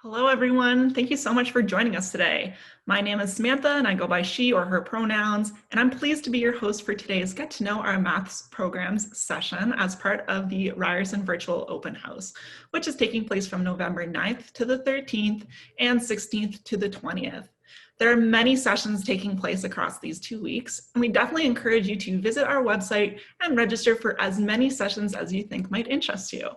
Hello, everyone. Thank you so much for joining us today. My name is Samantha, and I go by she or her pronouns, and I'm pleased to be your host for today's Get to Know Our Maths Programs session as part of the Ryerson Virtual Open House, which is taking place from November 9th to the 13th and 16th to the 20th. There are many sessions taking place across these 2 weeks, and we definitely encourage you to visit our website and register for as many sessions as you think might interest you.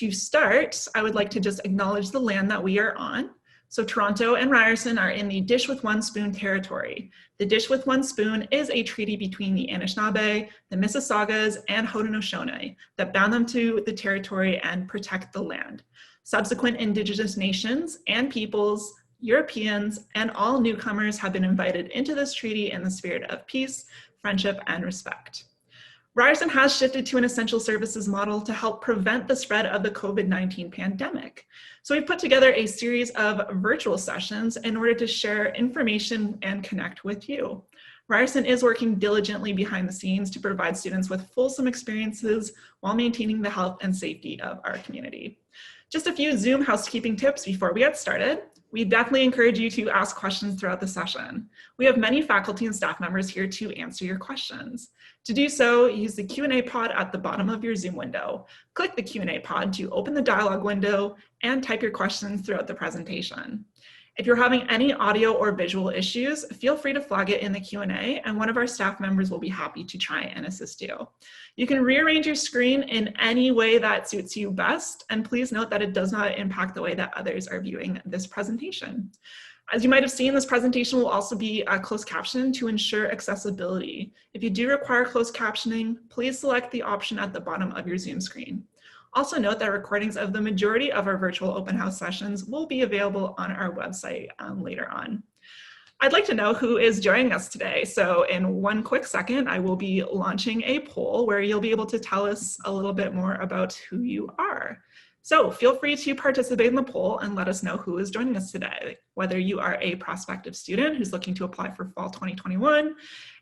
To start, I would like to just acknowledge the land that we are on. So Toronto and Ryerson are in the Dish with One Spoon territory. The Dish with One Spoon is a treaty between the Anishinaabe, the Mississaugas, and Haudenosaunee that bound them to the territory and protect the land. Subsequent Indigenous nations and peoples, Europeans, and all newcomers have been invited into this treaty in the spirit of peace, friendship, and respect. Ryerson has shifted to an essential services model to help prevent the spread of the COVID-19 pandemic. So we've put together a series of virtual sessions in order to share information and connect with you. Ryerson is working diligently behind the scenes to provide students with fulsome experiences while maintaining the health and safety of our community. Just a few Zoom housekeeping tips before we get started. We definitely encourage you to ask questions throughout the session. We have many faculty and staff members here to answer your questions. To do so, use the Q&A pod at the bottom of your Zoom window. Click the Q&A pod to open the dialog window and type your questions throughout the presentation. If you're having any audio or visual issues, feel free to flag it in the Q&A and one of our staff members will be happy to try and assist you. You can rearrange your screen in any way that suits you best, and please note that it does not impact the way that others are viewing this presentation. As you might have seen, this presentation will also be closed captioned to ensure accessibility. If you do require closed captioning, please select the option at the bottom of your Zoom screen. Also note that recordings of the majority of our virtual open house sessions will be available on our website later on. I'd like to know who is joining us today. So in one quick second, I will be launching a poll where you'll be able to tell us a little bit more about who you are. So feel free to participate in the poll and let us know who is joining us today, whether you are a prospective student who's looking to apply for fall 2021,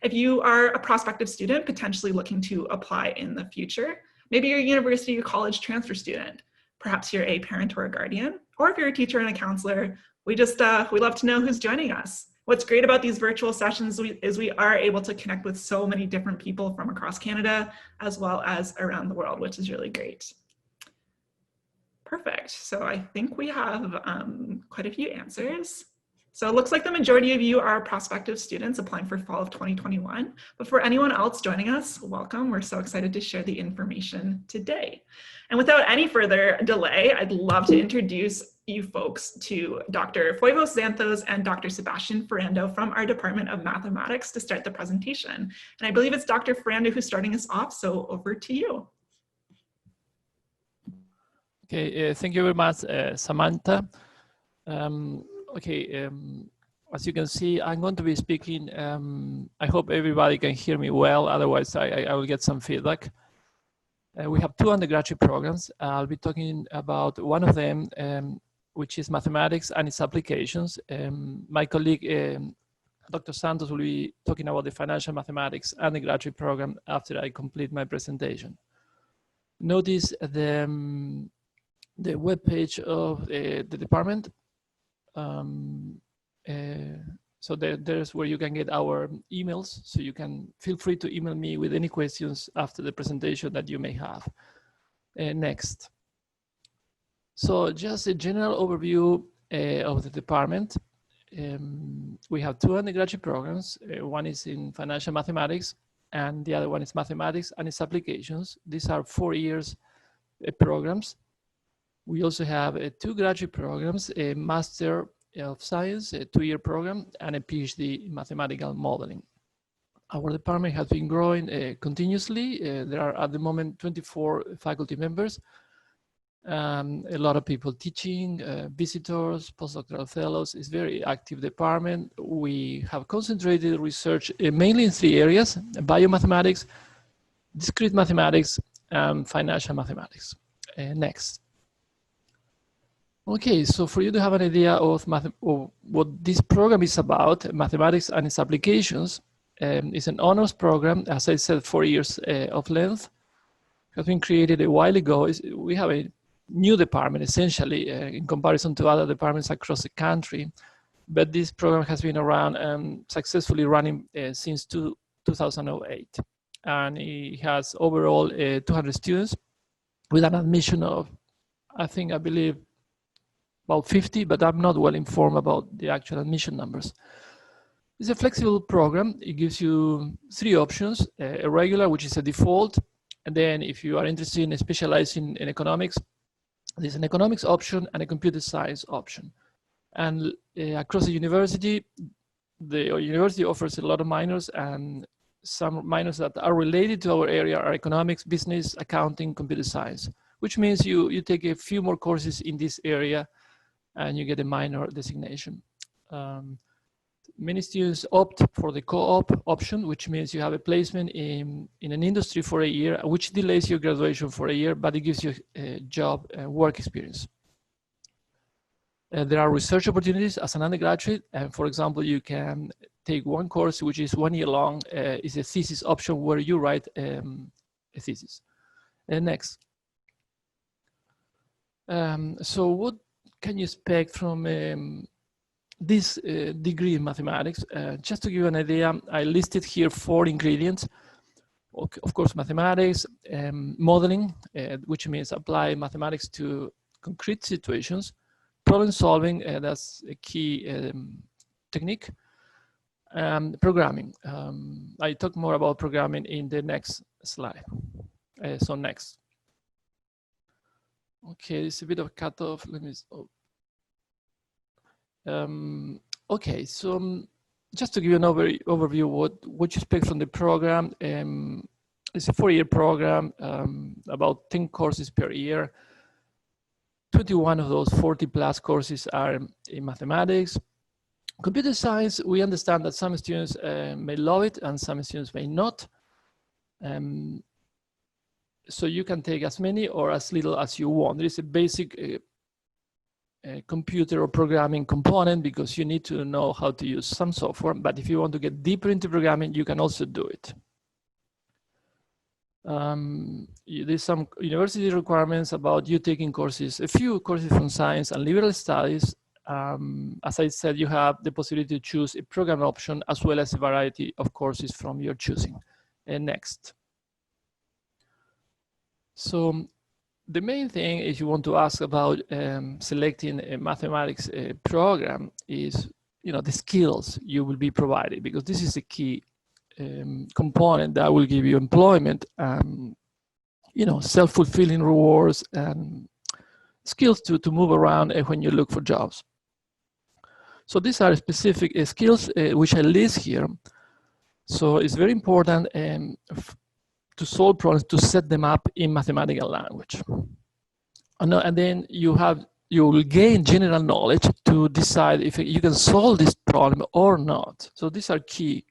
if you are a prospective student potentially looking to apply in the future, maybe you're a university or college transfer student, perhaps you're a parent or a guardian, or if you're a teacher and a counselor, we love to know who's joining us. What's great about these virtual sessions is we are able to connect with so many different people from across Canada as well as around the world, which is really great. Perfect. So I think we have quite a few answers. So it looks like the majority of you are prospective students applying for fall of 2021. But for anyone else joining us, welcome. We're so excited to share the information today. And without any further delay, I'd love to introduce you folks to Dr. Foivos Xanthos and Dr. Sebastian Ferrando from our Department of Mathematics to start the presentation. And I believe it's Dr. Ferrando who's starting us off, so over to you. Okay, thank you very much, Samantha. As you can see, I'm going to be speaking. I hope everybody can hear me well, otherwise I will get some feedback. We have two undergraduate programs. I'll be talking about one of them, which is mathematics and its applications. My colleague, Dr. Santos, will be talking about the financial mathematics undergraduate program after I complete my presentation. Notice the webpage of the department. So there's where you can get our emails. So you can feel free to email me with any questions after the presentation that you may have. Next. So just a general overview of the department. We have two undergraduate programs. One is in financial mathematics and the other one is mathematics and its applications. These are 4 years programs. We also have two graduate programs, a Master of Science, a 2-year program, and a PhD in mathematical modeling. Our department has been growing continuously. There are at the moment 24 faculty members, a lot of people teaching, visitors, postdoctoral fellows. It's a very active department. We have concentrated research mainly in 3 areas: biomathematics, discrete mathematics, and financial mathematics. Next. Okay, so for you to have an idea of what this program is about, mathematics and its applications, it's an honors program, as I said, 4 years of length. It has been created a while ago. We have a new department, essentially, in comparison to other departments across the country. But this program has been around and successfully running since 2008. And it has overall 200 students with an admission of, I believe, about 50, but I'm not well informed about the actual admission numbers. It's a flexible program. It gives you 3 options, a regular, which is a default. And then if you are interested in specializing in economics, there's an economics option and a computer science option. And across the university offers a lot of minors, and some minors that are related to our area are economics, business, accounting, computer science, which means you take a few more courses in this area and you get a minor designation. Many students opt for the co-op option, which means you have a placement in an industry for a year, which delays your graduation for a year, but it gives you a job work experience. There are research opportunities as an undergraduate. And for example, you can take one course, which is 1 year long, is a thesis option where you write a thesis. Next. So what can you expect from this degree in mathematics? Just to give you an idea, I listed here 4 ingredients. Of course, mathematics, modeling, which means apply mathematics to concrete situations. Problem solving, that's a key technique. Programming. I talk more about programming in the next slide. So next. Okay, it's a bit of a cutoff. Let me. Okay, so just to give you an overview, what you expect from the program. It's a 4-year program, about 10 courses per year. 21 of those 40 plus courses are in mathematics. Computer science, we understand that some students may love it and some students may not. So you can take as many or as little as you want. There is a basic computer or programming component because you need to know how to use some software. But if you want to get deeper into programming, you can also do it. There's some university requirements about you taking courses, a few courses from science and liberal studies. As I said, you have the possibility to choose a program option as well as a variety of courses from your choosing. Next. So the main thing if you want to ask about selecting a mathematics program is, the skills you will be provided, because this is a key component that will give you employment, self-fulfilling rewards and skills to move around when you look for jobs. So these are specific skills which I list here. So it's very important to solve problems, to set them up in mathematical language. And then you will gain general knowledge to decide if you can solve this problem or not. So these are key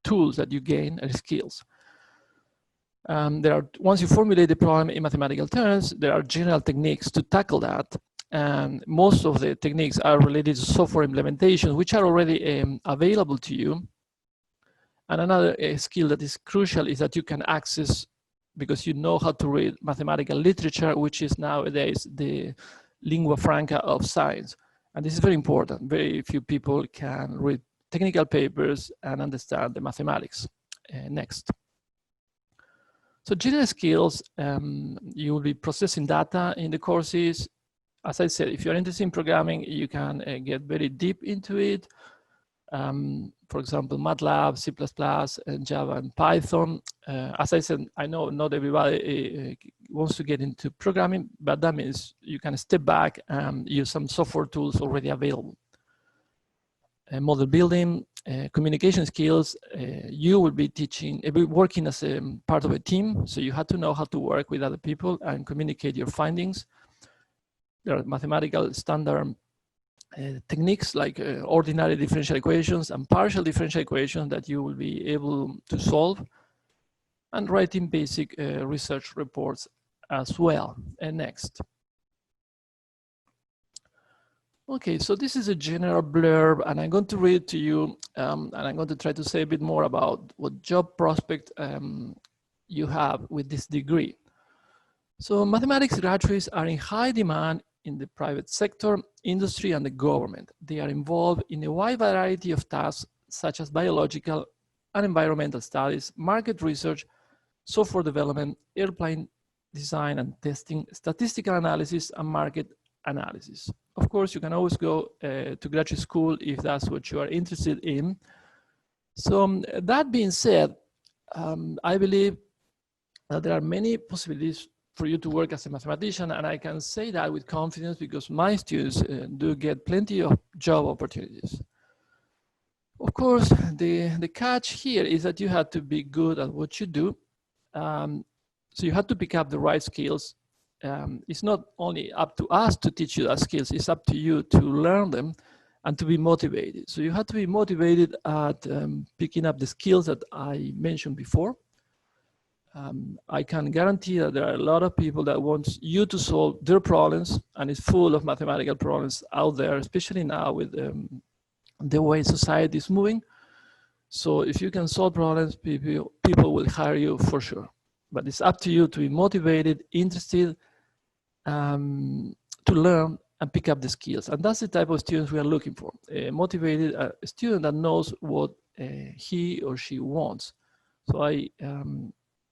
tools that you gain and skills. Once you formulate the problem in mathematical terms, there are general techniques to tackle that. And most of the techniques are related to software implementation, which are already available to you. And another skill that is crucial is that you can access, because you know how to read mathematical literature, which is nowadays the lingua franca of science. And this is very important. Very few people can read technical papers and understand the mathematics. Next. So general skills, you will be processing data in the courses. As I said, if you're interested in programming, you can get very deep into it. For example, MATLAB, C++, and Java and Python. As I said, I know not everybody wants to get into programming, but that means you can step back and use some software tools already available. Model building, communication skills, you will be working as a part of a team, so you have to know how to work with other people and communicate your findings. There are mathematical standard techniques like ordinary differential equations and partial differential equations that you will be able to solve, and writing basic research reports as well. And next. Okay, so this is a general blurb, and I'm going to read it to you, and I'm going to try to say a bit more about what job prospect you have with this degree. So mathematics graduates are in high demand in the private sector, industry, and the government. They are involved in a wide variety of tasks such as biological and environmental studies, market research, software development, airplane design and testing, statistical analysis, and market analysis. Of course, you can always go to graduate school if that's what you are interested in. So that being said, I believe that there are many possibilities for you to work as a mathematician, and I can say that with confidence because my students do get plenty of job opportunities. Of course, the catch here is that you have to be good at what you do. So you have to pick up the right skills. It's not only up to us to teach you that skills, it's up to you to learn them and to be motivated. So you have to be motivated at picking up the skills that I mentioned before. I can guarantee that there are a lot of people that want you to solve their problems, and it's full of mathematical problems out there, especially now with the way society is moving. So if you can solve problems, people will hire you for sure. But it's up to you to be motivated, interested, to learn and pick up the skills. And that's the type of students we are looking for. A motivated student that knows what he or she wants. So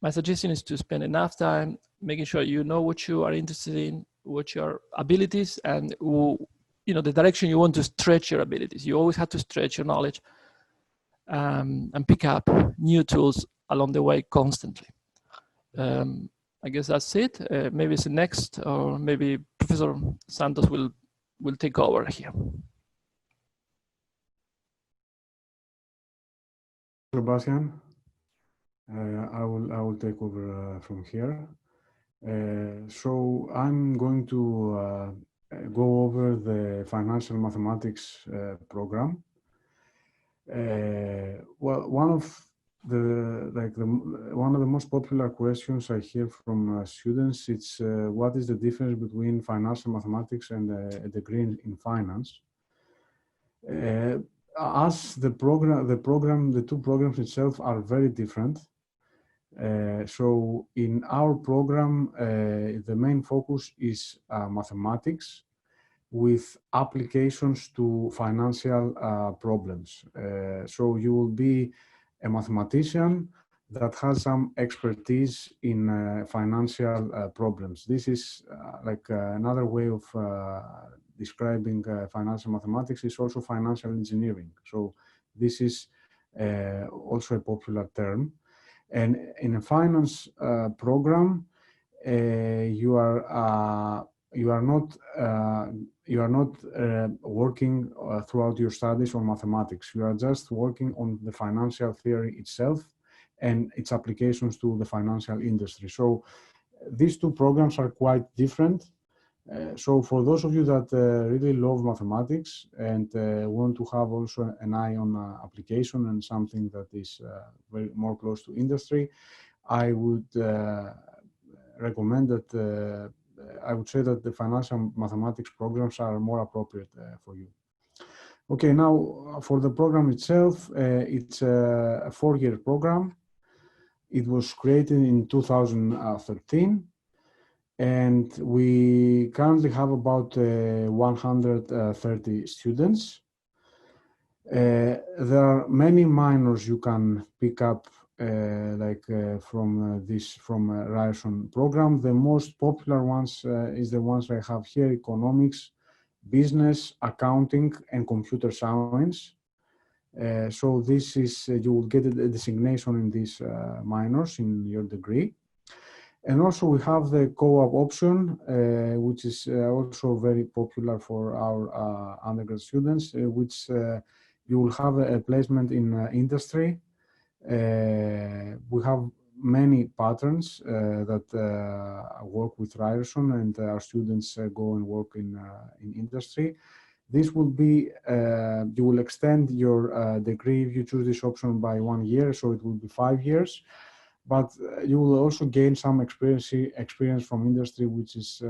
my suggestion is to spend enough time making sure you know what you are interested in, what your abilities, and the direction you want to stretch your abilities. You always have to stretch your knowledge and pick up new tools along the way constantly. I guess that's it. Maybe it's the next, or maybe Professor Santos will take over here. Sebastian, I will take over from here. So I'm going to go over the financial mathematics program. Well, one of the most popular questions I hear from students, it's what is the difference between financial mathematics and a degree in finance? As the two programs itself are very different. So in our program, the main focus is mathematics with applications to financial problems. So you will be a mathematician that has some expertise in financial problems. This is another way of describing financial mathematics is also financial engineering. So this is also a popular term. And in a finance program, you are not working throughout your studies on mathematics. You are just working on the financial theory itself and its applications to the financial industry. So these two programs are quite different. So for those of you that really love mathematics and want to have also an eye on application and something that is very more close to industry, I would recommend that I would say that the financial mathematics programs are more appropriate for you. Okay, now for the program itself, it's a 4-year program. It was created in 2013. And we currently have about 130 students. There are many minors you can pick up from Ryerson program. The most popular ones is the ones I have here: economics, business, accounting, and computer science. So this is you will get a designation in these minors in your degree. And also we have the co-op option, which is also very popular for our undergrad students, which you will have a placement in industry. We have many patterns that work with Ryerson, and our students go and work in industry. This will be, you will extend your degree if you choose this option by 1 year, so it will be 5 years. But you will also gain some experience from industry, which is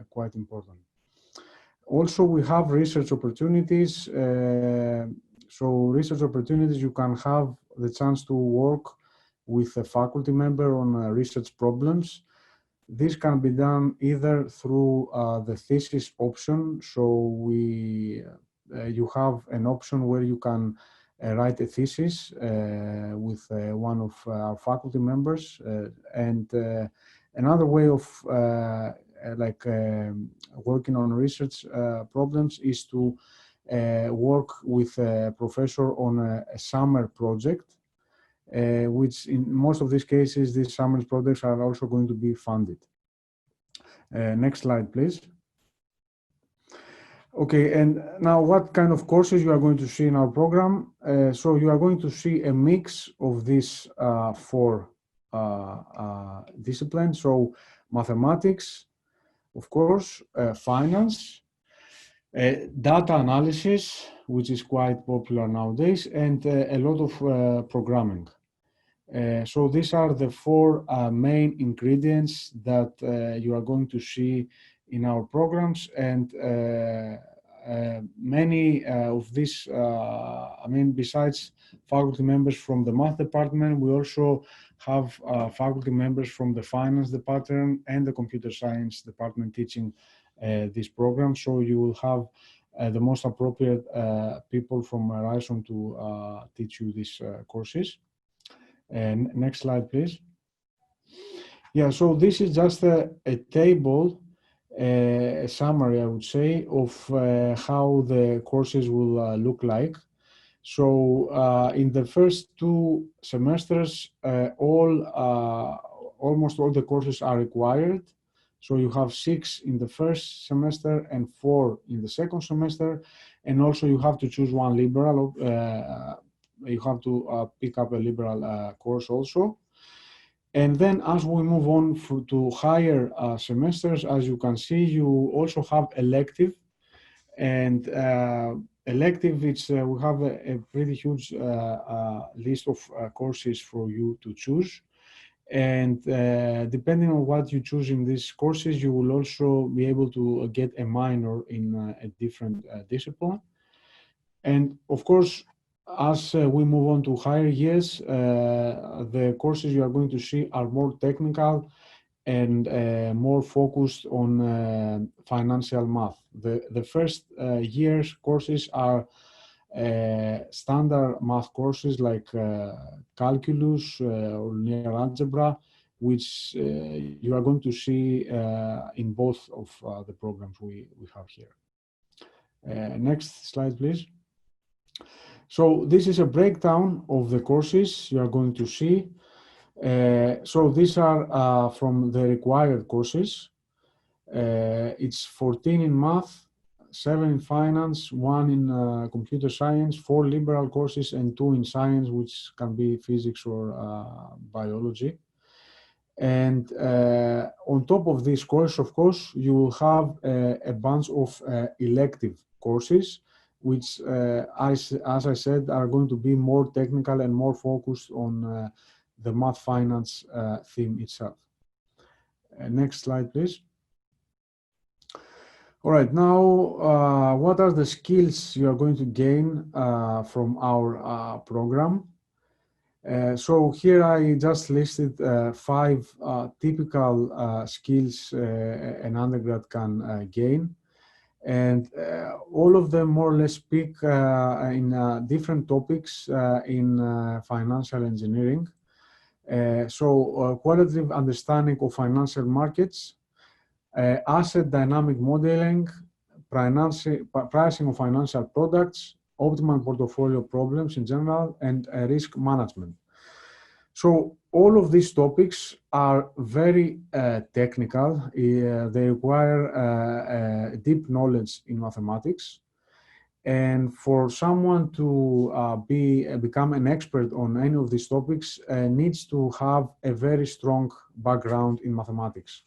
quite important. Also, we have research opportunities. So research opportunities, you can have the chance to work with a faculty member on research problems. This can be done either through the thesis option. So you have an option where you can write a thesis with one of our faculty members, and another way of working on research problems is to work with a professor on a summer project, which in most of these cases, these summer projects are also going to be funded. Next slide, please. Okay, and now what kind of courses you are going to see in our program? So you are going to see a mix of these four disciplines. So mathematics, of course, finance, data analysis, which is quite popular nowadays, and a lot of programming. So these are the four main ingredients that you are going to see in our programs, and many of these, besides faculty members from the math department, we also have faculty members from the finance department and the computer science department teaching this program. So you will have the most appropriate people from Ryerson to teach you these courses. And next slide, please. Yeah, so this is just a table, a summary, I would say, of how the courses will look like. So in the first two semesters, almost all the courses are required. So you have 6 in the first semester and 4 in the second semester, and also you have to choose one liberal. You have to pick up a liberal course also. And then as we move on to higher semesters, as you can see, you also have elective. And elective, we have a pretty huge list of courses for you to choose. And depending on what you choose in these courses, you will also be able to get a minor in a different discipline. And of course, as we move on to higher years, the courses you are going to see are more technical and more focused on financial math. The first year's courses are standard math courses like calculus or linear algebra, which you are going to see in both of the programs we have here. Next slide, please. So this is a breakdown of the courses you are going to see. So these are from the required courses. It's 14 in math, 7 in finance, 1 in computer science, 4 liberal courses, and 2 in science, which can be physics or biology. And on top of this course, of course, you will have a bunch of elective courses, which, as I said, are going to be more technical and more focused on the math finance theme itself. Next slide, please. All right, now, what are the skills you are going to gain from our program? So here I just listed 5 typical skills an undergrad can gain. And all of them more or less speak in different topics in financial engineering. So qualitative understanding of financial markets, asset dynamic modeling, pricing of financial products, optimal portfolio problems in general, and risk management. So all of these topics are very technical. They require deep knowledge in mathematics. And for someone to become an expert on any of these topics needs to have a very strong background in mathematics.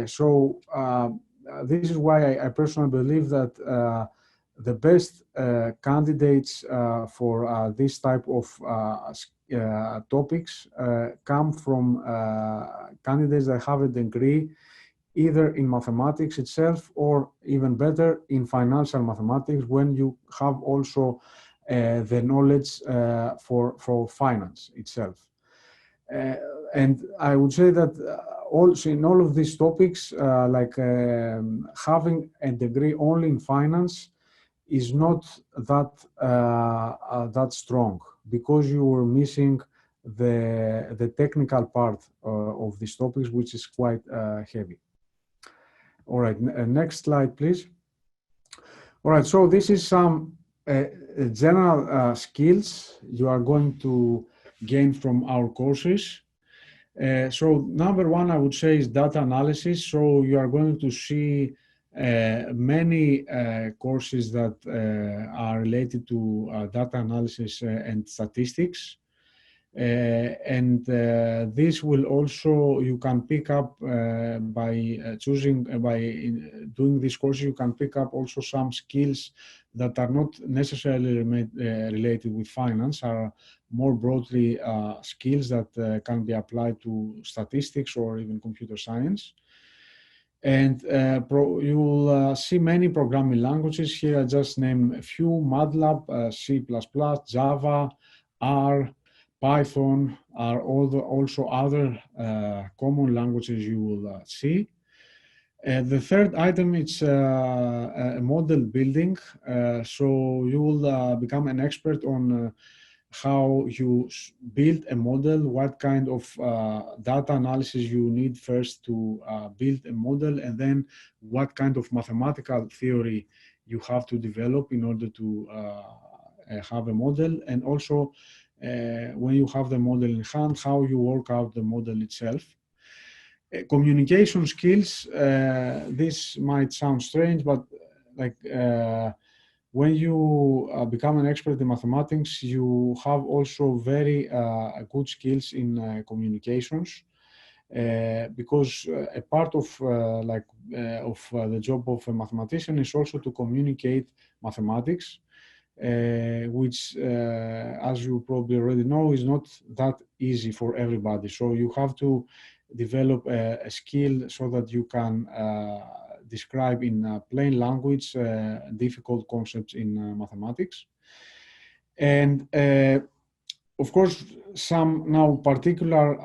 So this is why I personally believe that the best candidates for this type of topics come from candidates that have a degree either in mathematics itself or even better in financial mathematics, when you have also the knowledge for finance itself. And I would say that also in all of these topics, having a degree only in finance is not that strong, because you were missing the technical part of these topics, which is quite heavy. All right, next slide, please. All right, so this is some general skills you are going to gain from our courses. So number one, I would say, is data analysis. So you are going to see many courses that are related to data analysis and statistics. This will also, you can pick up by doing this course, you can pick up also some skills that are not necessarily related with finance, are more broadly skills that can be applied to statistics or even computer science. And you will see many programming languages. Here I just name a few: MATLAB, C++, Java, R, Python are also other common languages you will see. The third item is model building. So you will become an expert on how you build a model, what kind of data analysis you need first to build a model, and then what kind of mathematical theory you have to develop in order to have a model. And also, when you have the model in hand, how you work out the model itself. Communication skills, this might sound strange, but when you become an expert in mathematics, you have also very good skills in communications, because a part of the job of a mathematician is also to communicate mathematics. Which, as you probably already know, is not that easy for everybody. So you have to develop a skill so that you can describe in plain language difficult concepts in mathematics. And of course, some now particular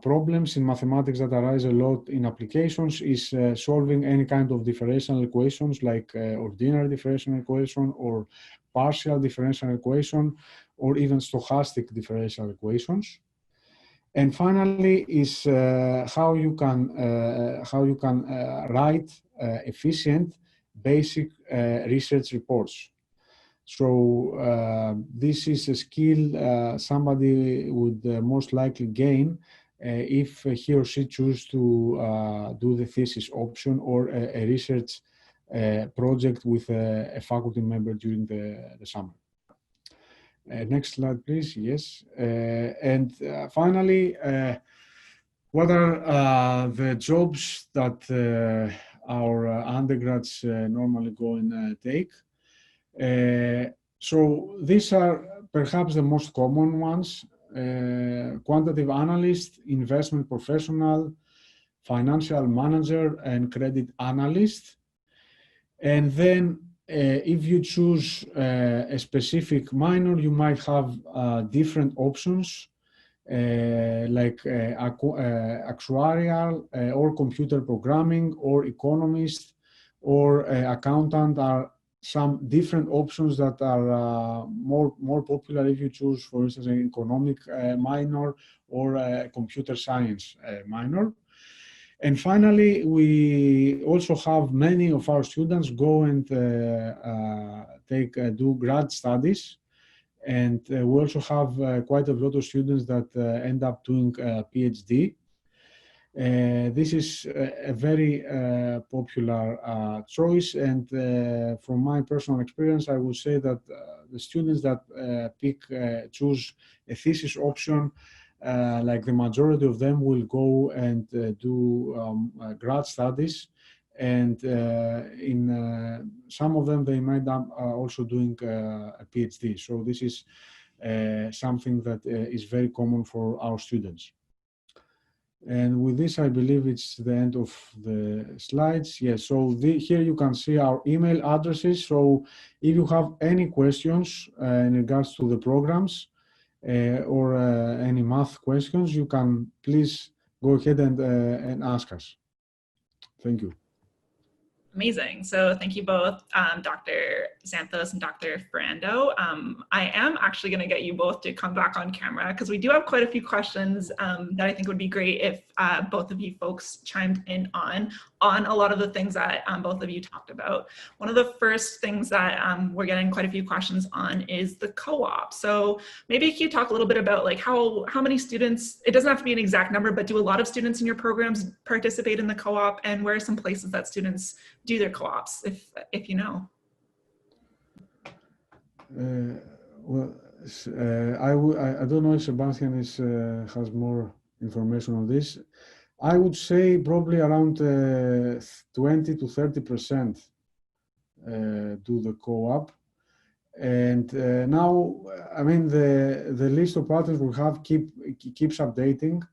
problems in mathematics that arise a lot in applications is solving any kind of differential equations, like ordinary differential equation or partial differential equation, or even stochastic differential equations. And finally is how you can write efficient basic research reports. So this is a skill somebody would most likely gain if he or she chooses to do the thesis option or a research project with a faculty member during the summer. Next slide, please. Yes. And finally, what are the jobs that our undergrads normally go and take? So these are perhaps the most common ones: quantitative analyst, investment professional, financial manager, and credit analyst. And then if you choose a specific minor, you might have different options, like actuarial or computer programming or economist or accountant are some different options that are more popular if you choose, for instance, an economic minor or a computer science minor. And finally, we also have many of our students go and do grad studies. And we also have quite a lot of students that end up doing a PhD. This is a very popular choice, and from my personal experience, I would say that the students that choose a thesis option, like the majority of them will go and do grad studies, and in some of them they might also doing a PhD. So this is something that is very common for our students. And with this, I believe it's the end of the slides. Yes, so here you can see our email addresses. So if you have any questions in regards to the programs or any math questions, you can please go ahead and ask us. Thank you. Amazing. So thank you both, Dr. Santos and Dr. Ferrando. I am actually going to get you both to come back on camera because we do have quite a few questions that I think would be great if both of you folks chimed in on a lot of the things that both of you talked about. One of the first things that we're getting quite a few questions on is the co-op. So maybe can you talk a little bit about like how many students, it doesn't have to be an exact number, but do a lot of students in your programs participate in the co-op, and where are some places that students do their co-ops, if you know? Well, I don't know if Sebastian has more information on this. I would say probably around 20 to 30% do the co-op. And now, I mean, the list of partners we have keeps updating.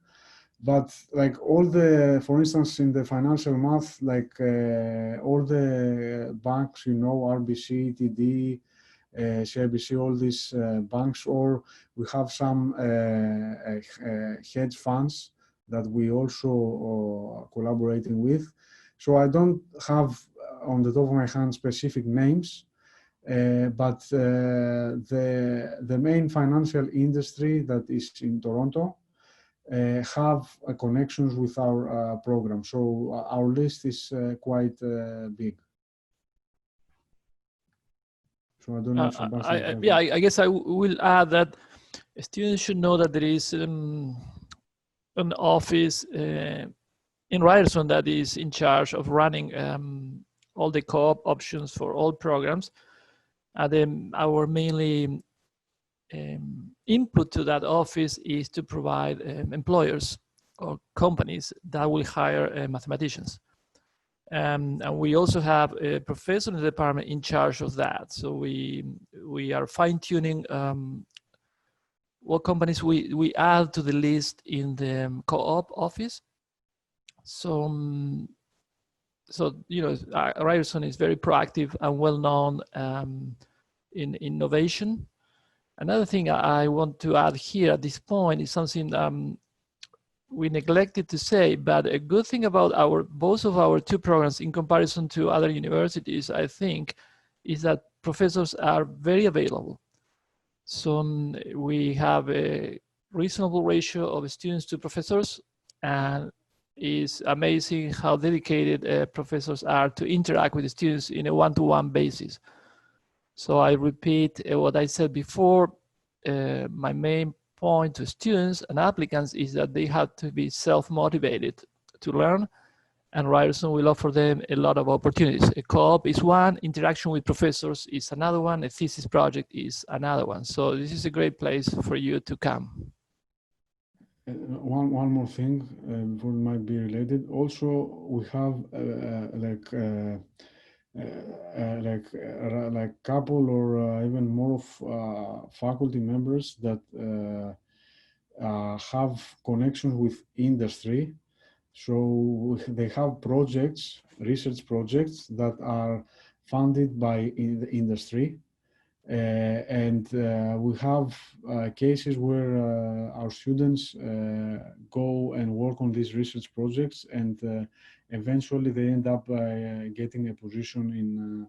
But like all the, for instance, in the financial math, like all the banks, you know, RBC, TD, CIBC, all these banks, or we have some hedge funds that we also are collaborating with. So I don't have on the top of my hand specific names, but the main financial industry that is in Toronto have connections with our program. So our list is quite big. So I don't know if Sebastian I guess I will add that students should know that there is an office in Ryerson that is in charge of running all the co-op options for all programs. And then our mainly input to that office is to provide employers or companies that will hire mathematicians. And we also have a professor in the department in charge of that. So we are fine-tuning what companies we add to the list in the co-op office. So you know, Ryerson is very proactive and well-known in innovation. Another thing I want to add here at this point is something we neglected to say, but a good thing about both of our two programs in comparison to other universities, I think, is that professors are very available. So we have a reasonable ratio of students to professors, and it's amazing how dedicated professors are to interact with the students in a one-to-one basis. So I repeat what I said before. My main point to students and applicants is that they have to be self-motivated to learn, and Ryerson will offer them a lot of opportunities. A co-op is one, interaction with professors is another one, a thesis project is another one. So this is a great place for you to come. One more thing before it might be related. Also, we have like couple or even more of faculty members that have connections with industry. So they have projects, research projects that are funded by the industry. And we have cases where our students go and work on these research projects, and eventually they end up getting a position in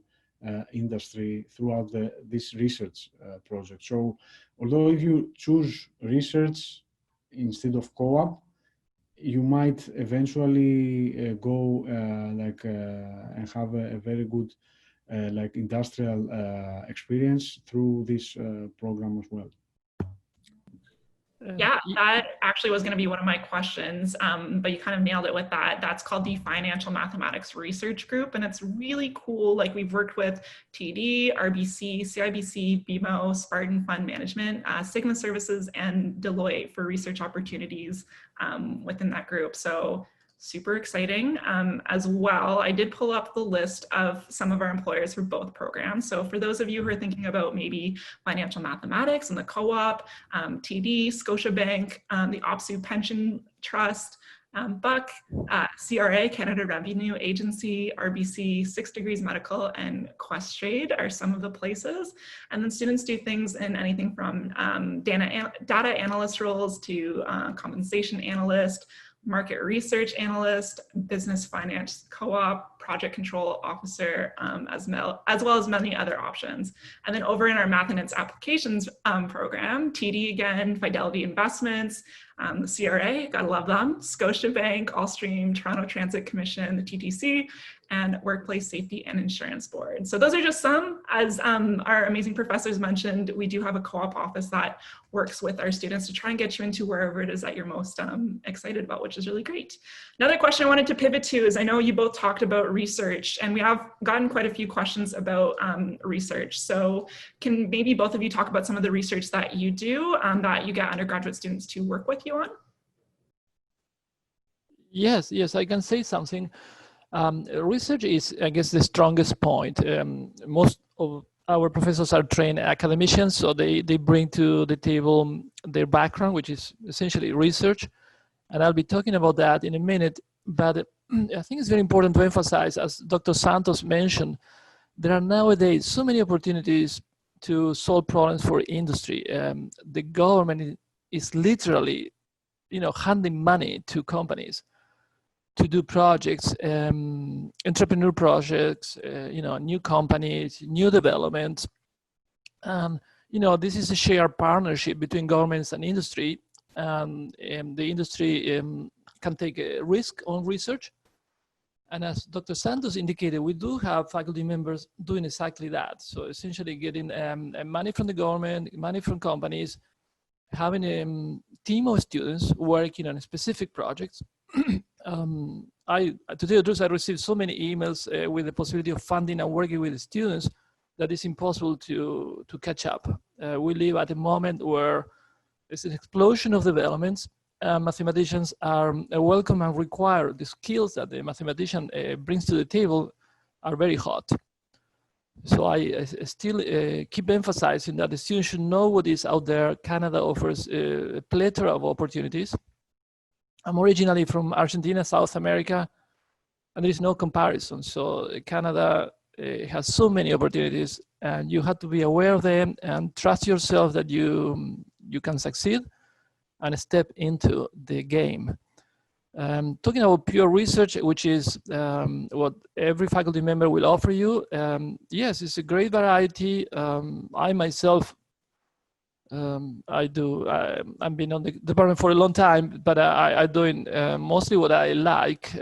industry throughout this research project. So although if you choose research instead of co-op, you might eventually go and have a very good like industrial experience through this program as well. Yeah, that actually was going to be one of my questions, but you kind of nailed it with that. That's called the Financial Mathematics Research Group, and it's really cool. Like we've worked with TD, RBC, CIBC, BMO, Spartan Fund Management, Sigma Services, and Deloitte for research opportunities within that group. So super exciting. As well, I did pull up the list of some of our employers for both programs. So for those of you who are thinking about maybe financial mathematics and the co-op, TD, Scotiabank, the OPSU Pension Trust, Buck, CRA, Canada Revenue Agency, RBC, 6 Degrees Medical, and Questrade are some of the places. And then students do things in anything from data analyst roles to compensation analyst, market research analyst, business finance co-op, project control officer, as well as many other options. And then over in our Math and its Applications program, TD again, Fidelity Investments, the CRA, gotta love them, Scotiabank, Allstream, Toronto Transit Commission, the TTC, and Workplace Safety and Insurance Board. So those are just some. As our amazing professors mentioned, we do have a co-op office that works with our students to try and get you into wherever it is that you're most excited about, which is really great. Another question I wanted to pivot to is, I know you both talked about research, and we have gotten quite a few questions about research. So can maybe both of you talk about some of the research that you do that you get undergraduate students to work with you on? Yes, I can say something. Research is, I guess, the strongest point. Most of our professors are trained academicians, so they bring to the table their background, which is essentially research. And I'll be talking about that in a minute. But I think it's very important to emphasize, as Dr. Santos mentioned, there are nowadays so many opportunities to solve problems for industry. The government is literally, handing money to companies to do projects, entrepreneur projects, new companies, new developments. This is a shared partnership between governments and industry. And the industry can take a risk on research. And as Dr. Santos indicated, we do have faculty members doing exactly that. So essentially getting money from the government, money from companies, having a team of students working on specific projects. To tell you the truth, I received so many emails with the possibility of funding and working with the students that it's impossible to catch up. We live at a moment where there's an explosion of developments. Mathematicians are welcome and required. The skills that the mathematician brings to the table are very hot. So I still keep emphasizing that the students should know what is out there. Canada offers a plethora of opportunities. I'm originally from Argentina, South America, and there is no comparison. So Canada has so many opportunities, and you have to be aware of them and trust yourself that you can succeed and step into the game. Talking about pure research, which is what every faculty member will offer you, yes, it's a great variety. I myself, I've been on the department for a long time, but I'm doing mostly what I like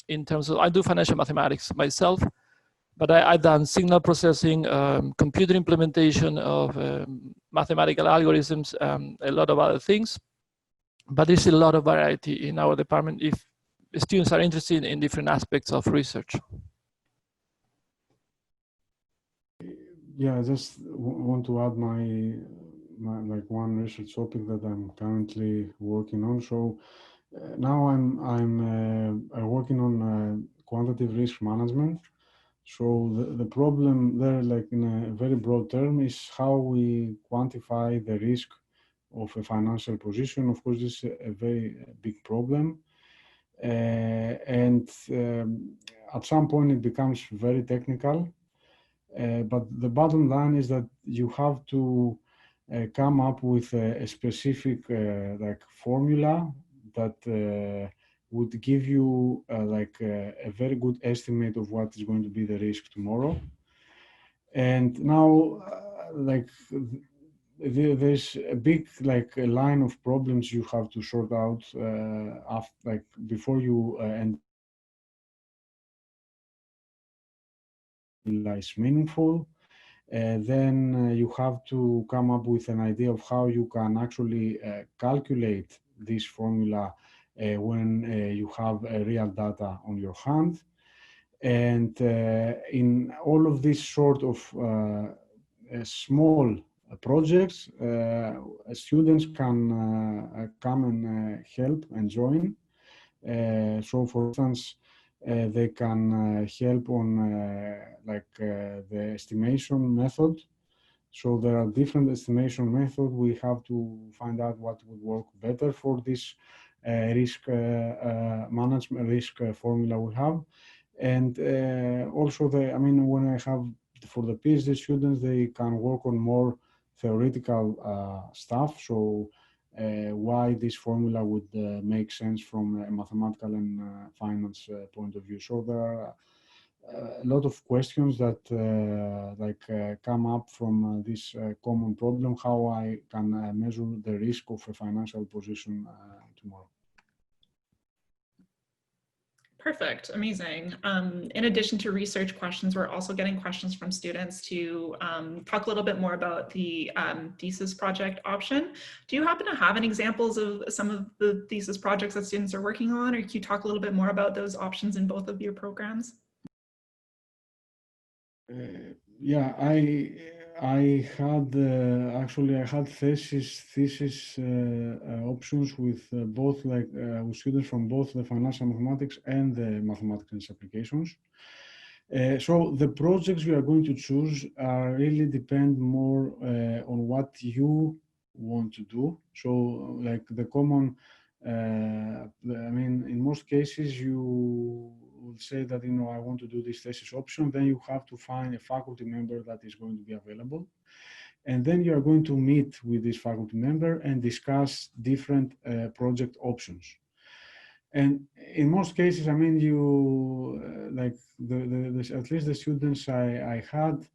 in terms of, I do financial mathematics myself, but I've done signal processing, computer implementation of mathematical algorithms, a lot of other things. But there's a lot of variety in our department if students are interested in different aspects of research. Yeah, I just want to add my like one research topic that I'm currently working on. So now I'm working on quantitative risk management. So the problem there, like in a very broad term, is how we quantify the risk of a financial position. Of course, this is a very big problem. And at some point it becomes very technical. But the bottom line is that you have to come up with a specific like formula that would give you like a very good estimate of what is going to be the risk tomorrow. And now like there's a big like a line of problems you have to sort out after, like before you end is meaningful. Then you have to come up with an idea of how you can actually calculate this formula when you have real data on your hand. And in all of these sort of small projects, students can come and help and join. So for instance, they can help on the estimation method. So there are different estimation methods. We have to find out what would work better for this risk management, risk formula we have. And also, when I have for the PhD students, they can work on more theoretical stuff. So why this formula would make sense from a mathematical and finance point of view. So there are a lot of questions that come up from this common problem, how I can measure the risk of a financial position tomorrow. Perfect, amazing. In addition to research questions, we're also getting questions from students to talk a little bit more about the thesis project option. Do you happen to have any examples of some of the thesis projects that students are working on, or can you talk a little bit more about those options in both of your programs? Yeah, I had actually I had thesis options with both with students from both the financial mathematics and the mathematics and applications. So the projects you are going to choose really depend more on what you want to do. So like the common, I mean, in most cases you would say that, you know, I want to do this thesis option, then you have to find a faculty member that is going to be available. And then you are going to meet with this faculty member and discuss different project options. And in most cases, I mean, you like at least the students I had,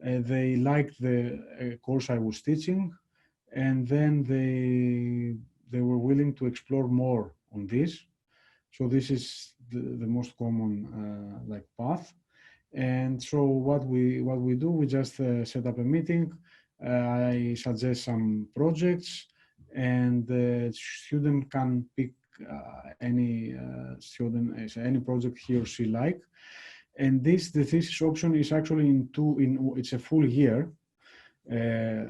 they liked the course I was teaching, and then they were willing to explore more on this. So this is the most common like path. And so what we do, we just set up a meeting. I suggest some projects, and the student can pick any any project he or she like. And the thesis option is actually it's a full year.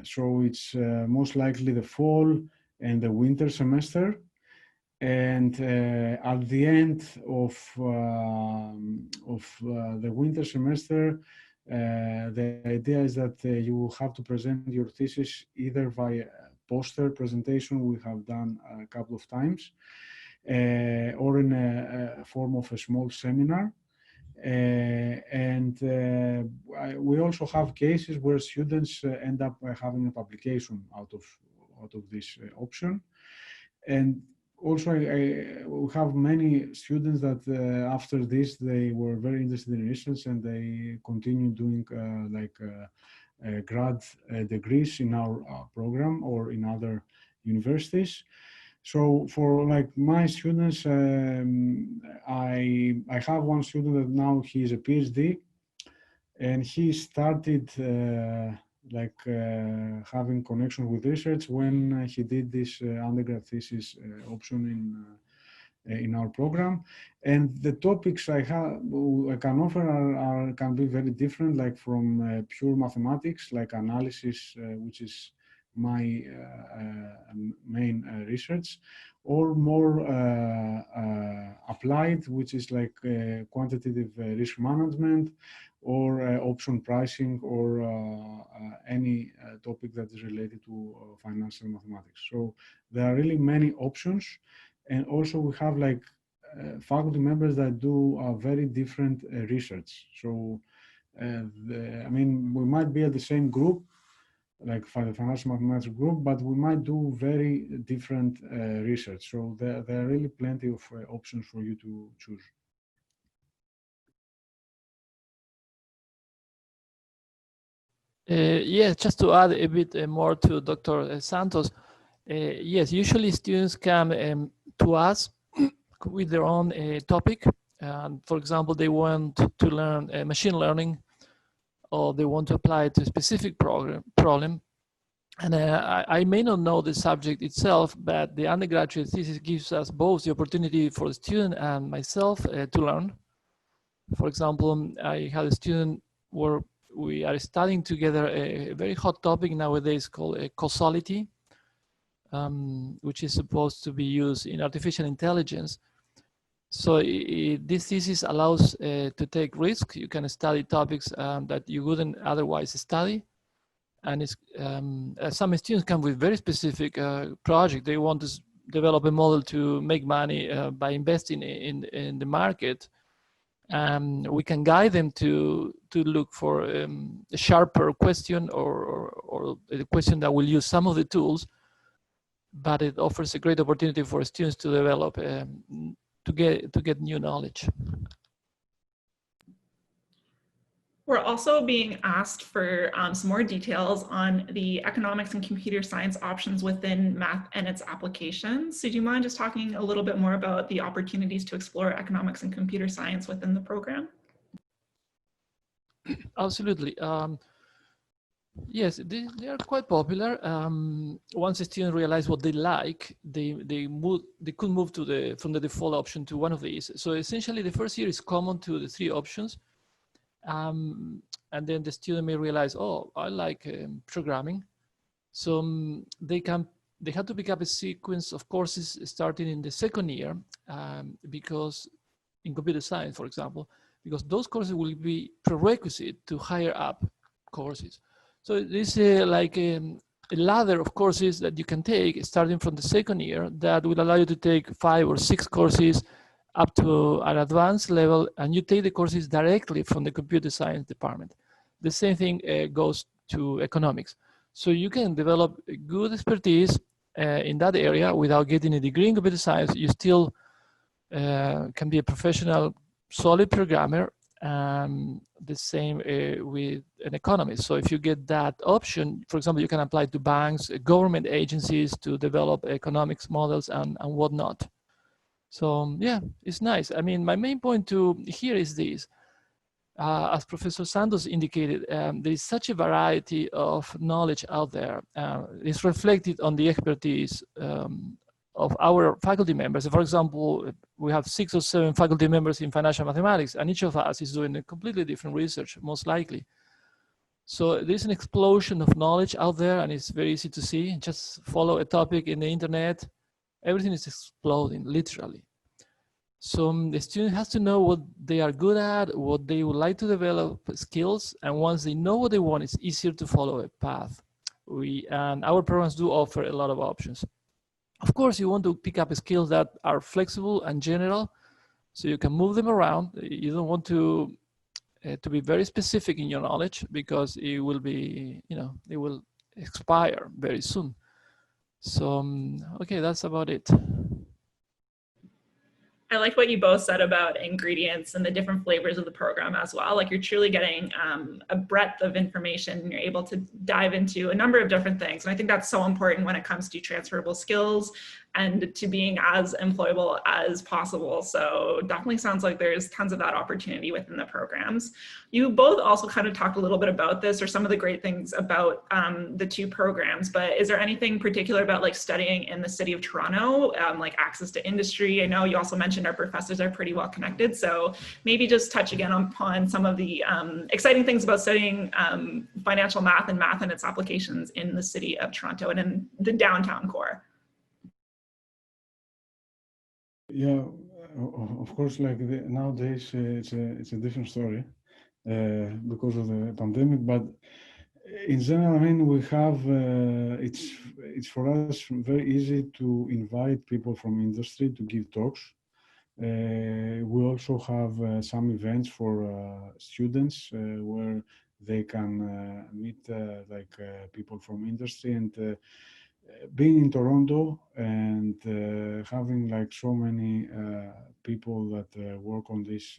So it's most likely the fall and the winter semester. And at the end of the winter semester, the idea is that you will have to present your thesis either via poster presentation we have done a couple of times, or in a form of a small seminar. And we also have cases where students end up having a publication out of this option. And also, we have many students that after this, they were very interested in research, and they continue doing grad degrees in our program or in other universities. So for like my students, I have one student that now he is a PhD, and he started having connection with research when he did this undergrad thesis option in our program. And the topics I can offer can be very different, like from pure mathematics, like analysis, which is my main research, or more applied, which is like quantitative risk management, or option pricing, or any topic that is related to financial mathematics. So there are really many options. And also we have like faculty members that do very different research. So I mean, we might be at the same group, like for the financial mathematics group, but we might do very different research. So there are really plenty of options for you to choose. Yes, just to add a bit more to Dr. Santos. Yes, usually students come to us with their own topic. For example, they want to learn machine learning, or they want to apply it to a specific problem. And I may not know the subject itself, but the undergraduate thesis gives us both the opportunity for the student and myself to learn. For example, I had a student where we are studying together a very hot topic nowadays called causality, which is supposed to be used in artificial intelligence. So this thesis allows to take risks. You can study topics that you wouldn't otherwise study. And it's, some students come with very specific project. They want to develop a model to make money by investing in the market. We can guide them to look for a sharper question, or a question that will use some of the tools. but it offers a great opportunity for students to develop, to get new knowledge. We're also being asked for some more details on the economics and computer science options within math and its applications. So do you mind just talking a little bit more about the opportunities to explore economics and computer science within the program? Absolutely. Yes, they are quite popular. Once a student realize what they like, they could move to from the default option to one of these. So essentially, the first year is common to the three options. And then the student may realize, oh, I like programming. So they have to pick up a sequence of courses starting in the second year, because in computer science, for example, because those courses will be prerequisite to higher up courses. So this is like a ladder of courses that you can take starting from the second year that will allow you to take 5 or 6 courses up to an advanced level, and you take the courses directly from the computer science department. The same thing goes to economics. So you can develop a good expertise in that area without getting a degree in computer science. You still can be a professional, solid programmer. The same with an economist. So if you get that option, for example, you can apply to banks, government agencies to develop economics models and whatnot. So yeah, it's nice. I mean, my main point here is this. As Professor Santos indicated, there is such a variety of knowledge out there. It's reflected on the expertise of our faculty members. For example, we have 6 or 7 faculty members in financial mathematics, and each of us is doing a completely different research, most likely. So there's an explosion of knowledge out there, and it's very easy to see. Just follow a topic in the internet. Everything is exploding, literally. So the student has to know what they are good at, what they would like to develop skills, and once they know what they want, it's easier to follow a path. And our programs do offer a lot of options. Of course, you want to pick up skills that are flexible and general, so you can move them around. You don't want to be very specific in your knowledge, because it will be, it will expire very soon. So, okay, that's about it. I like what you both said about ingredients and the different flavors of the program as well. Like, you're truly getting a breadth of information, and you're able to dive into a number of different things. And I think that's so important when it comes to transferable skills and to being as employable as possible. So definitely sounds like there's tons of that opportunity within the programs. You both also kind of talked a little bit about this, or some of the great things about the 2 programs, but is there anything particular about like studying in the city of Toronto, like access to industry? I know you also mentioned our professors are pretty well connected, so maybe just touch again upon some of the exciting things about studying financial math and its applications in the city of Toronto and in the downtown core. Yeah, of course, like nowadays it's a different story because of the pandemic, but in general, I mean, we have, it's for us very easy to invite people from industry to give talks. We also have some events for students where they can meet people from industry, and being in Toronto and having like so many people that work on this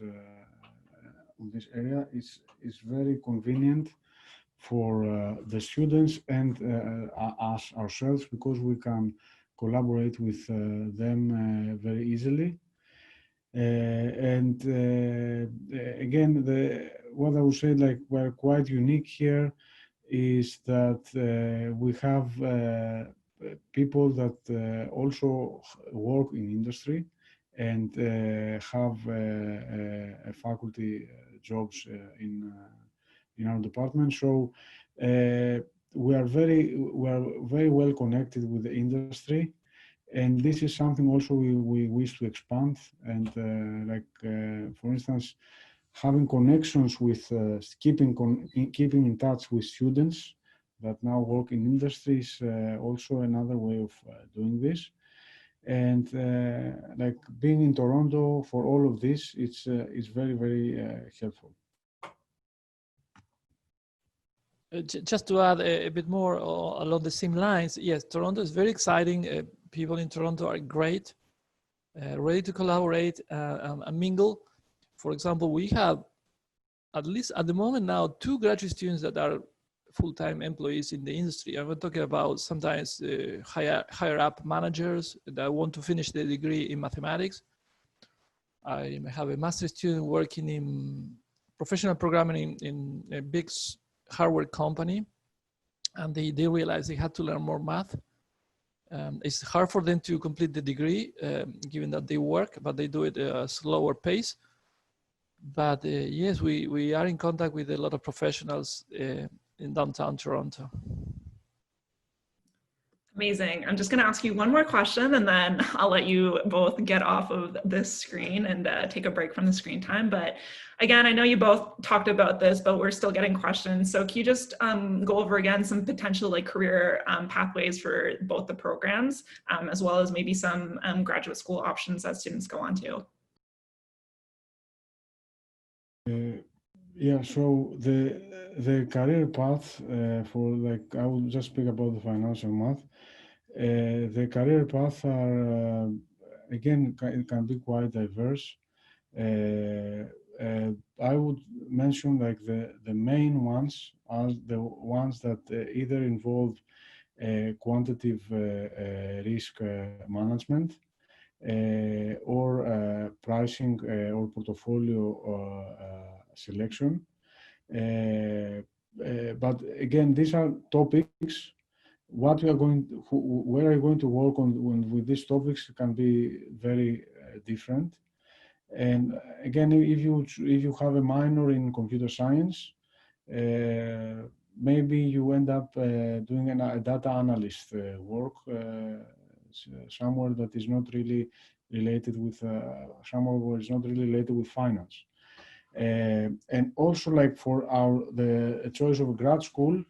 area is very convenient for the students and us ourselves, because we can collaborate with them very easily. And again, what I would say, like, we're quite unique here is that we have people that also work in industry and have faculty jobs in our department. So we are very well connected with the industry, and this is something also we wish to expand. And for instance, having connections with keeping in touch with students that now work in industry is also another way of doing this. And like being in Toronto for all of this, it's very helpful. Just to add a bit more along the same lines, yes, Toronto is very exciting. People in Toronto are great, ready to collaborate and mingle. For example, we have, at least at the moment now, 2 graduate students that are full-time employees in the industry. And we're talking about sometimes higher up managers that want to finish their degree in mathematics. I have a master's student working in professional programming in a big hardware company, and they realized they had to learn more math. It's hard for them to complete the degree, given that they work, but they do it at a slower pace. But yes, we are in contact with a lot of professionals in downtown Toronto. Amazing. I'm just going to ask you one more question, and then I'll let you both get off of this screen and take a break from the screen time. But again, I know you both talked about this, but we're still getting questions. So can you just go over again some potential like career pathways for both the programs, as well as maybe some graduate school options that students go on to? Yeah, so the career path for, like, I will just speak about the financial math. The career paths are, again, it can be quite diverse. I would mention like the main ones are the ones that either involve quantitative risk management, or pricing or portfolio selection. But again, these are topics. What we are where are you going to work on with these topics can be very different. And again, if you have a minor in computer science, maybe you end up doing a data analyst work somewhere that is not really related with somewhere where it's not really related with finance. And also, like for the choice of a grad school,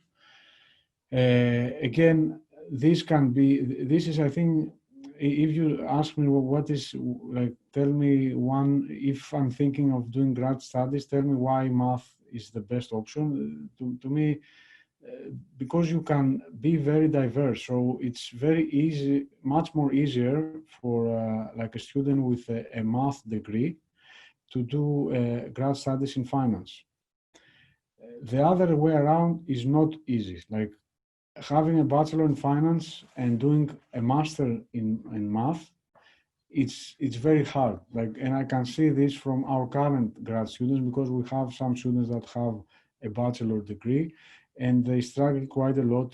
again, this is, I think, if you ask me what is, like, tell me one, if I'm thinking of doing grad studies, tell me why math is the best option. To me, because you can be very diverse, so it's very easy, much more easier for like a student with a math degree to do grad studies in finance. The other way around is not easy. Like having a bachelor in finance and doing a master in math, it's very hard. Like, and I can see this from our current grad students, because we have some students that have a bachelor degree and they struggle quite a lot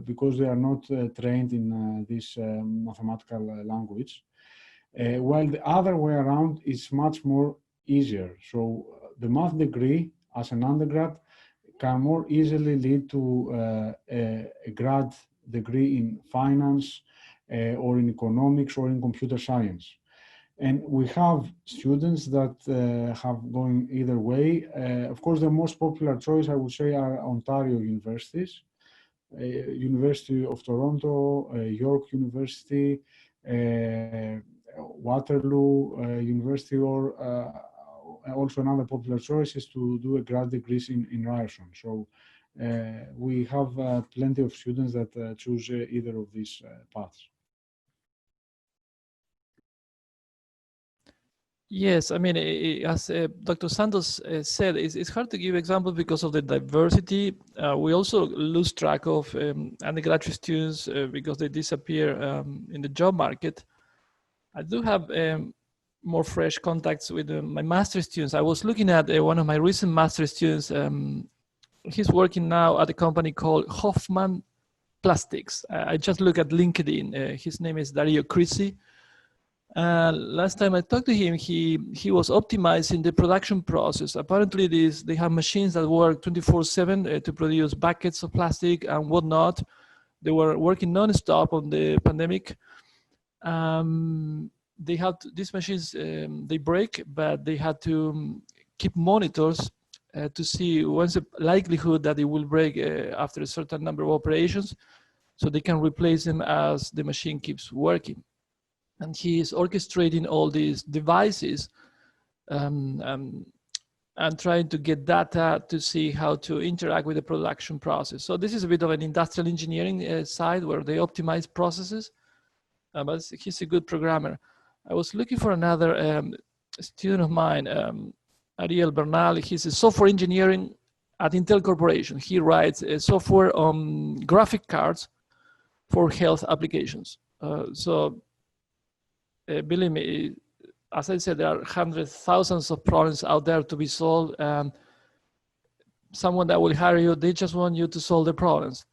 because they are not trained in this mathematical language. While the other way around is much more easier. So the math degree as an undergrad can more easily lead to a grad degree in finance or in economics or in computer science. And we have students that have gone either way. Of course, the most popular choice, I would say, are Ontario universities, University of Toronto, York University, Waterloo University, or also another popular choice is to do a grad degrees in Ryerson. So we have plenty of students that choose either of these paths. Yes, I mean, as Dr. Santos said, it's hard to give examples because of the diversity. We also lose track of undergraduate students because they disappear in the job market. I do have more fresh contacts with my master's students. I was looking at one of my recent master's students. He's working now at a company called Hoffman Plastics. I just look at LinkedIn. His name is Dario Crisi. Last time I talked to him, he was optimizing the production process. Apparently, they have machines that work 24/7 to produce buckets of plastic and whatnot. They were working non-stop on the pandemic. They had these machines, they break, but they had to keep monitors to see what's the likelihood that it will break after a certain number of operations, so they can replace them as the machine keeps working. And he is orchestrating all these devices and trying to get data to see how to interact with the production process. So this is a bit of an industrial engineering side where they optimize processes, but he's a good programmer. I was looking for another student of mine, Ariel Bernal. He's a software engineering at Intel Corporation. He writes software on graphic cards for health applications. Believe me, as I said, there are hundreds, thousands of problems out there to be solved. Someone that will hire you, they just want you to solve the problems.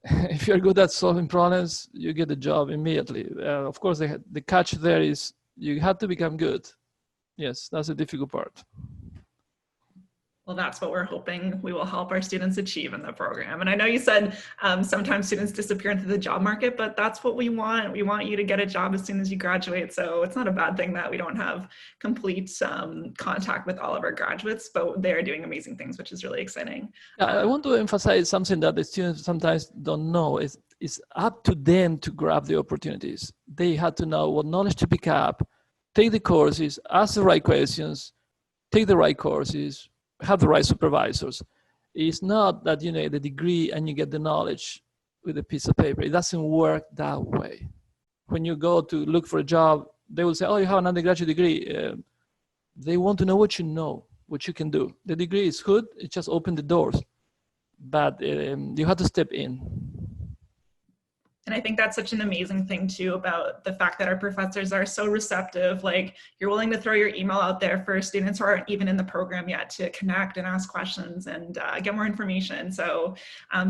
If you're good at solving problems, you get the job immediately. Of course, the catch there is you have to become good. Yes, that's the difficult part. Well, that's what we're hoping we will help our students achieve in the program. And I know you said sometimes students disappear into the job market, but that's what we want. We want you to get a job as soon as you graduate. So it's not a bad thing that we don't have complete contact with all of our graduates, but they're doing amazing things, which is really exciting. I want to emphasize something that the students sometimes don't know. It's up to them to grab the opportunities. They have to know what knowledge to pick up, take the courses, ask the right questions, take the right courses, have the right supervisors. It's not that you know the degree and you get the knowledge with a piece of paper. It doesn't work that way. When you go to look for a job, they will say, oh, you have an undergraduate degree. They want to know what you know, what you can do. The degree is good, it just opened the doors, but you have to step in. And I think that's such an amazing thing too about the fact that our professors are so receptive. Like, you're willing to throw your email out there for students who aren't even in the program yet to connect and ask questions and get more information. So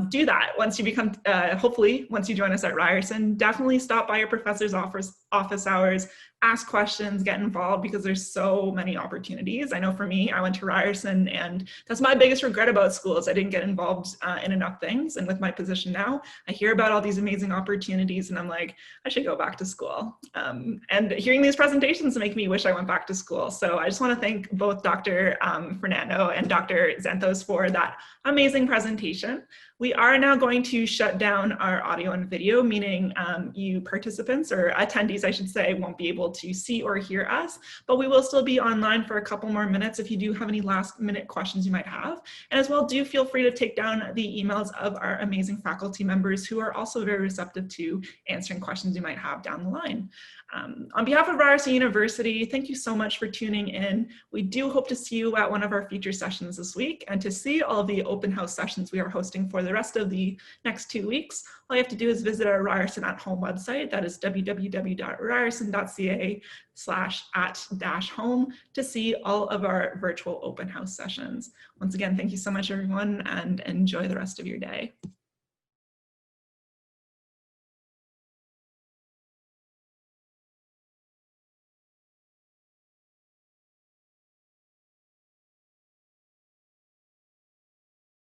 do that once you become, hopefully once you join us at Ryerson. Definitely stop by your professor's office hours, ask questions, get involved, because there's so many opportunities. I know for me, I went to Ryerson, and that's my biggest regret about school is I didn't get involved in enough things. And with my position now, I hear about all these amazing opportunities and I'm like, I should go back to school. And hearing these presentations make me wish I went back to school. So I just want to thank both Dr. Fernando and Dr. Zentos for that amazing presentation. We are now going to shut down our audio and video, meaning you participants, or attendees I should say, won't be able to see or hear us, but we will still be online for a couple more minutes if you do have any last minute questions you might have. And as well, do feel free to take down the emails of our amazing faculty members who are also very receptive to answering questions you might have down the line. On behalf of Ryerson University, thank you so much for tuning in. We do hope to see you at one of our feature sessions this week, and to see all of the open house sessions we are hosting for the rest of the next 2 weeks, all you have to do is visit our Ryerson at Home website. That is www.ryerson.ca/at-home to see all of our virtual open house sessions. Once again, thank you so much, everyone, and enjoy the rest of your day.